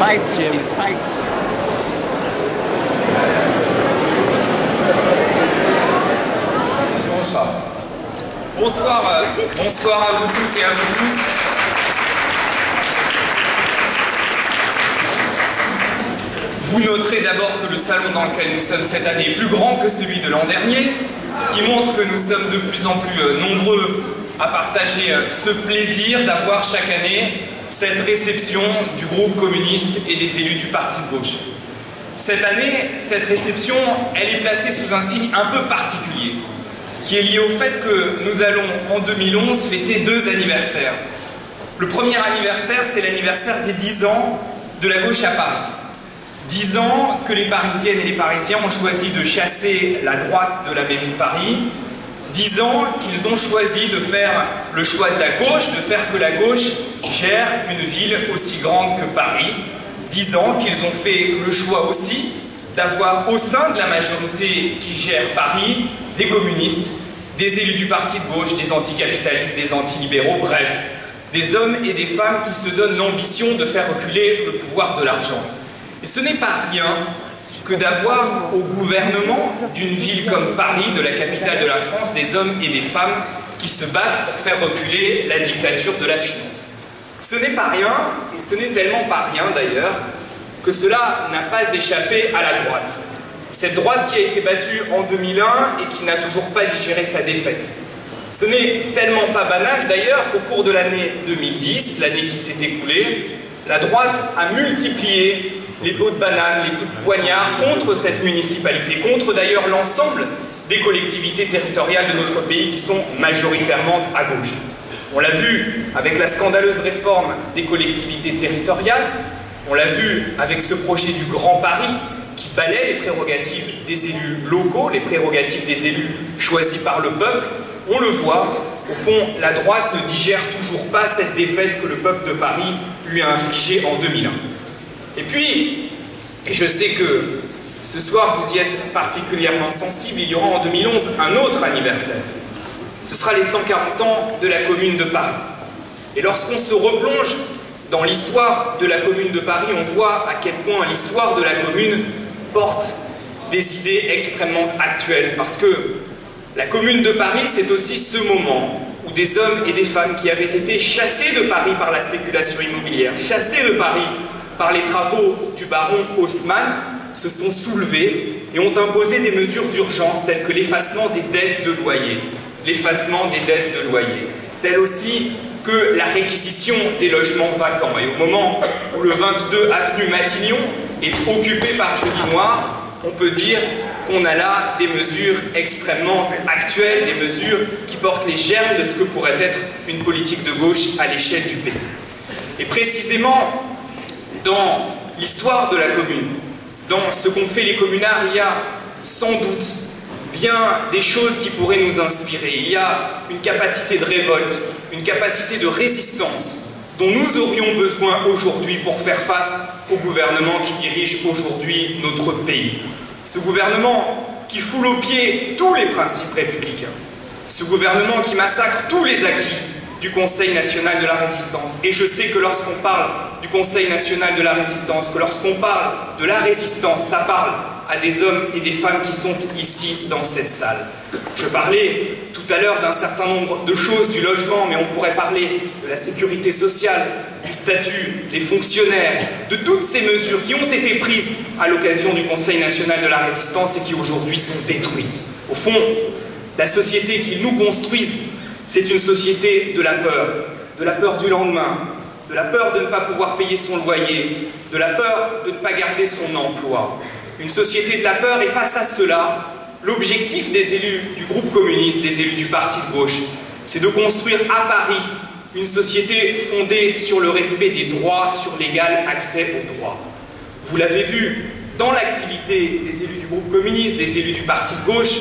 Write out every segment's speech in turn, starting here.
pipe, Jim, pipe. Bonsoir à vous toutes et à vous tous. Vous noterez d'abord que le salon dans lequel nous sommes cette année est plus grand que celui de l'an dernier, ce qui montre que nous sommes de plus en plus nombreux à partager ce plaisir d'avoir chaque année cette réception du groupe communiste et des élus du parti de gauche. Cette année, cette réception, elle est placée sous un signe un peu particulier, qui est lié au fait que nous allons en 2011 fêter 2 anniversaires. Le premier anniversaire, c'est l'anniversaire des 10 ans de la gauche à Paris. 10 ans que les Parisiennes et les Parisiens ont choisi de chasser la droite de la mairie de Paris. 10 ans qu'ils ont choisi de faire le choix de la gauche, de faire que la gauche gère une ville aussi grande que Paris. 10 ans qu'ils ont fait le choix aussi d'avoir au sein de la majorité qui gère Paris des communistes, des élus du parti de gauche, des anticapitalistes, des antilibéraux, bref, des hommes et des femmes qui se donnent l'ambition de faire reculer le pouvoir de l'argent. Et ce n'est pas rien que d'avoir au gouvernement d'une ville comme Paris, de la capitale de la France, des hommes et des femmes qui se battent pour faire reculer la dictature de la finance. Ce n'est pas rien, et ce n'est tellement pas rien d'ailleurs, que cela n'a pas échappé à la droite. Cette droite qui a été battue en 2001 et qui n'a toujours pas digéré sa défaite. Ce n'est tellement pas banal d'ailleurs qu'au cours de l'année 2010, l'année qui s'est écoulée, la droite a multiplié les pots de banane, les coups de poignard contre cette municipalité, contre d'ailleurs l'ensemble des collectivités territoriales de notre pays qui sont majoritairement à gauche. On l'a vu avec la scandaleuse réforme des collectivités territoriales, on l'a vu avec ce projet du Grand Paris qui balaie les prérogatives des élus locaux, les prérogatives des élus choisis par le peuple. On le voit, au fond, la droite ne digère toujours pas cette défaite que le peuple de Paris lui a infligée en 2001. Et puis, et je sais que ce soir vous y êtes particulièrement sensible, il y aura en 2011 un autre anniversaire. Ce sera les 140 ans de la Commune de Paris. Et lorsqu'on se replonge dans l'histoire de la Commune de Paris, on voit à quel point l'histoire de la Commune porte des idées extrêmement actuelles. Parce que la Commune de Paris, c'est aussi ce moment où des hommes et des femmes qui avaient été chassés de Paris par la spéculation immobilière, chassés de Paris par les travaux du baron Haussmann, se sont soulevés et ont imposé des mesures d'urgence telles que l'effacement des dettes de loyer. L'effacement des dettes de loyer. Tel aussi que la réquisition des logements vacants. Et au moment où le 22 avenue Matignon est occupé par Jeudi Noir, on peut dire qu'on a là des mesures extrêmement actuelles, des mesures qui portent les germes de ce que pourrait être une politique de gauche à l'échelle du pays. Et précisément, dans l'histoire de la commune, dans ce qu'ont fait les communards, il y a sans doute bien des choses qui pourraient nous inspirer. Il y a une capacité de révolte, une capacité de résistance dont nous aurions besoin aujourd'hui pour faire face au gouvernement qui dirige aujourd'hui notre pays. Ce gouvernement qui foule aux pieds tous les principes républicains. Ce gouvernement qui massacre tous les acquis du Conseil national de la résistance. Et je sais que lorsqu'on parle du Conseil national de la résistance, que lorsqu'on parle de la résistance, ça parle à des hommes et des femmes qui sont ici dans cette salle. Je parlais tout à l'heure d'un certain nombre de choses du logement, mais on pourrait parler de la sécurité sociale, du statut des fonctionnaires, de toutes ces mesures qui ont été prises à l'occasion du Conseil national de la résistance et qui aujourd'hui sont détruites. Au fond, la société qu'ils nous construisent, c'est une société de la peur du lendemain, de la peur de ne pas pouvoir payer son loyer, de la peur de ne pas garder son emploi. Une société de la peur, et face à cela, l'objectif des élus du groupe communiste, des élus du parti de gauche, c'est de construire à Paris une société fondée sur le respect des droits, sur l'égal accès aux droits. Vous l'avez vu dans l'activité des élus du groupe communiste, des élus du parti de gauche,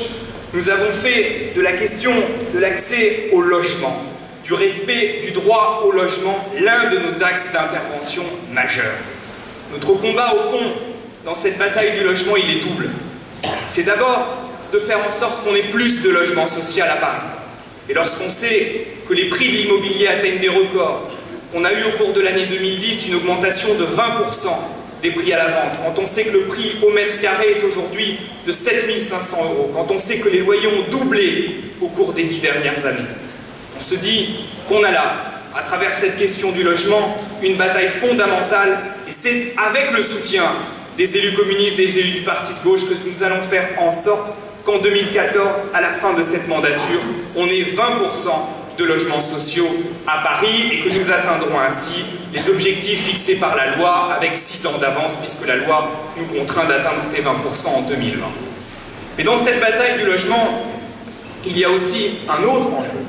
nous avons fait de la question de l'accès au logement, du respect du droit au logement, l'un de nos axes d'intervention majeurs. Notre combat, au fond, dans cette bataille du logement, il est double. C'est d'abord de faire en sorte qu'on ait plus de logements sociaux à Paris. Et lorsqu'on sait que les prix de l'immobilier atteignent des records, qu'on a eu au cours de l'année 2010 une augmentation de 20% des prix à la vente, quand on sait que le prix au mètre carré est aujourd'hui de 7 500 €, quand on sait que les loyers ont doublé au cours des 10 dernières années, on se dit qu'on a là, à travers cette question du logement, une bataille fondamentale, et c'est avec le soutien des élus communistes, des élus du parti de gauche, que nous allons faire en sorte qu'en 2014, à la fin de cette mandature, on ait 20% de logements sociaux à Paris et que nous atteindrons ainsi les objectifs fixés par la loi avec 6 ans d'avance, puisque la loi nous contraint d'atteindre ces 20% en 2020. Mais dans cette bataille du logement, il y a aussi un autre enjeu.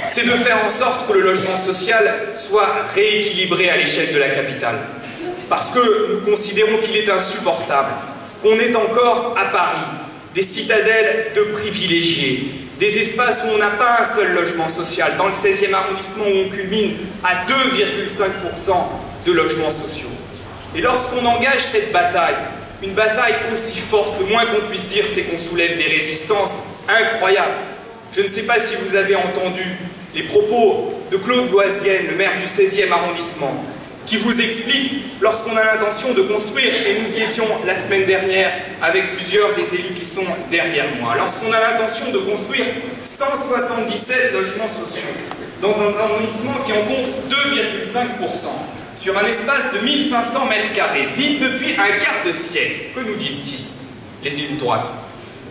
C'est de faire en sorte que le logement social soit rééquilibré à l'échelle de la capitale. Parce que nous considérons qu'il est insupportable qu'on ait encore à Paris des citadelles de privilégiés, des espaces où on n'a pas un seul logement social, dans le 16e arrondissement où on culmine à 2,5% de logements sociaux. Et lorsqu'on engage cette bataille, une bataille aussi forte, le moins qu'on puisse dire, c'est qu'on soulève des résistances incroyables. Je ne sais pas si vous avez entendu les propos de Claude Goasguen, le maire du 16e arrondissement, qui vous explique, lorsqu'on a l'intention de construire, et nous y étions la semaine dernière avec plusieurs des élus qui sont derrière moi, lorsqu'on a l'intention de construire 177 logements sociaux dans un arrondissement qui en compte 2,5%, sur un espace de 1500 mètres carrés, vide depuis un quart de siècle, que nous disent-ils, les élus de droite?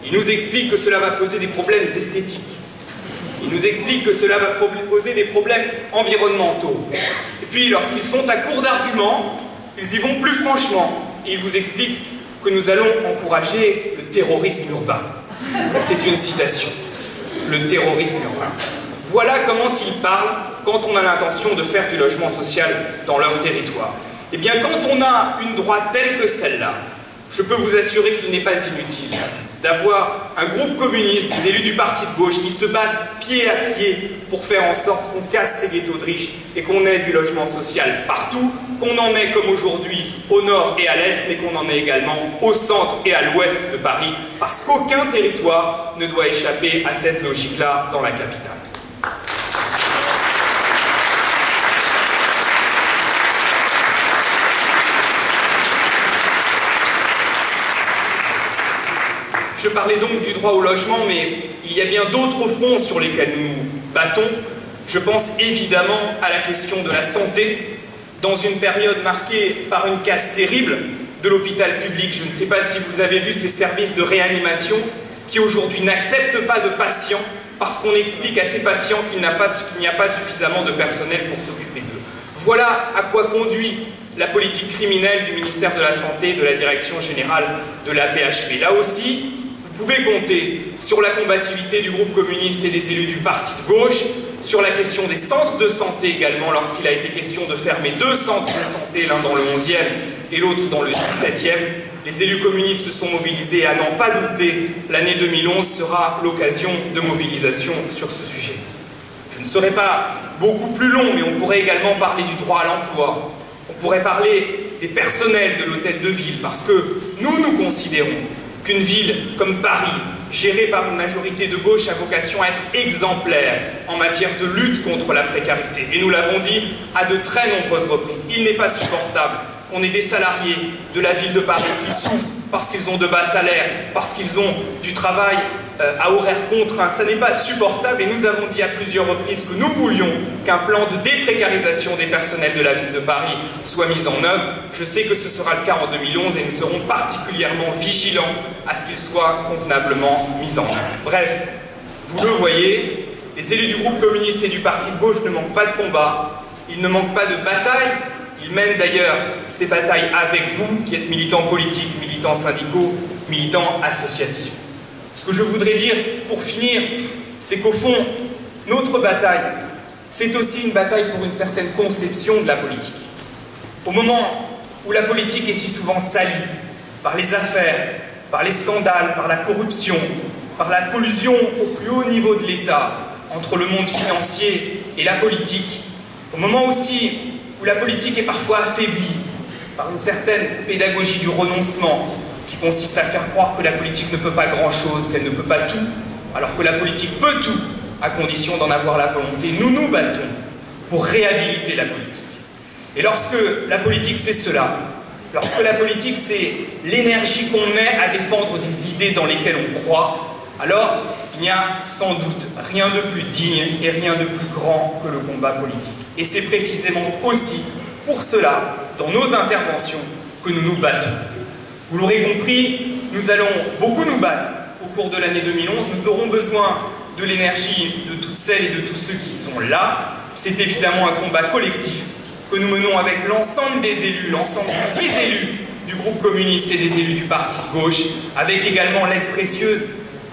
Ils nous expliquent que cela va poser des problèmes esthétiques. Ils nous expliquent que cela va poser des problèmes environnementaux. Et puis, lorsqu'ils sont à court d'arguments, ils y vont plus franchement. Et ils vous expliquent que nous allons encourager le terrorisme urbain. C'est une citation. Le terrorisme urbain. Voilà comment ils parlent quand on a l'intention de faire du logement social dans leur territoire. Eh bien, quand on a une droite telle que celle-là, je peux vous assurer qu'il n'est pas inutile d'avoir un groupe communiste, des élus du parti de gauche, qui se battent pied à pied pour faire en sorte qu'on casse ces ghettos de riches et qu'on ait du logement social partout, qu'on en ait comme aujourd'hui au nord et à l'est, mais qu'on en ait également au centre et à l'ouest de Paris, parce qu'aucun territoire ne doit échapper à cette logique-là dans la capitale. Je parlais donc du droit au logement, mais il y a bien d'autres fronts sur lesquels nous nous battons. Je pense évidemment à la question de la santé, dans une période marquée par une casse terrible de l'hôpital public. Je ne sais pas si vous avez vu ces services de réanimation qui aujourd'hui n'acceptent pas de patients parce qu'on explique à ces patients qu'il n'y a pas suffisamment de personnel pour s'occuper d'eux. Voilà à quoi conduit la politique criminelle du ministère de la Santé et de la Direction Générale de la PHP. Là aussi, vous pouvez compter sur la combativité du groupe communiste et des élus du parti de gauche, sur la question des centres de santé également, lorsqu'il a été question de fermer 2 centres de santé, l'un dans le 11e et l'autre dans le 17e. Les élus communistes se sont mobilisés, à n'en pas douter, l'année 2011 sera l'occasion de mobilisation sur ce sujet. Je ne serai pas beaucoup plus long, mais on pourrait également parler du droit à l'emploi. On pourrait parler des personnels de l'hôtel de ville, parce que nous considérons qu'une ville comme Paris, gérée par une majorité de gauche, a vocation à être exemplaire en matière de lutte contre la précarité. Et nous l'avons dit à de très nombreuses reprises. Il n'est pas supportable qu'on ait des salariés de la ville de Paris qui souffrent parce qu'ils ont de bas salaires, parce qu'ils ont du travail à horaire contraint. Ça n'est pas supportable et nous avons dit à plusieurs reprises que nous voulions qu'un plan de déprécarisation des personnels de la ville de Paris soit mis en œuvre. Je sais que ce sera le cas en 2011 et nous serons particulièrement vigilants à ce qu'il soit convenablement mis en œuvre. Bref, vous le voyez, les élus du groupe communiste et du parti de gauche ne manquent pas de combat, ils ne manquent pas de bataille. Ils mènent d'ailleurs ces batailles avec vous, qui êtes militants politiques, militants syndicaux, militants associatifs. Ce que je voudrais dire, pour finir, c'est qu'au fond, notre bataille, c'est aussi une bataille pour une certaine conception de la politique. Au moment où la politique est si souvent salie par les affaires, par les scandales, par la corruption, par la collusion au plus haut niveau de l'État entre le monde financier et la politique, au moment aussi où la politique est parfois affaiblie par une certaine pédagogie du renoncement qui consiste à faire croire que la politique ne peut pas grand-chose, qu'elle ne peut pas tout, alors que la politique peut tout, à condition d'en avoir la volonté. Nous nous battons pour réhabiliter la politique. Et lorsque la politique c'est cela, Lorsque la politique, c'est l'énergie qu'on met à défendre des idées dans lesquelles on croit, alors il n'y a sans doute rien de plus digne et rien de plus grand que le combat politique. Et c'est précisément aussi pour cela, dans nos interventions, que nous nous battons. Vous l'aurez compris, nous allons beaucoup nous battre au cours de l'année 2011. Nous aurons besoin de l'énergie de toutes celles et de tous ceux qui sont là. C'est évidemment un combat collectif que nous menons avec l'ensemble des élus, l'ensemble des 10 élus du groupe communiste et des élus du parti de gauche, avec également l'aide précieuse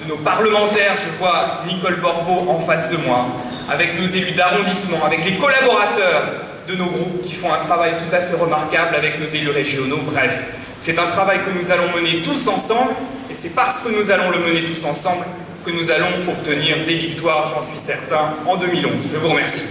de nos parlementaires. Je vois Nicole Borvo en face de moi, avec nos élus d'arrondissement, avec les collaborateurs de nos groupes qui font un travail tout à fait remarquable, avec nos élus régionaux. Bref, c'est un travail que nous allons mener tous ensemble, et c'est parce que nous allons le mener tous ensemble que nous allons obtenir des victoires, j'en suis certain, en 2011. Je vous remercie.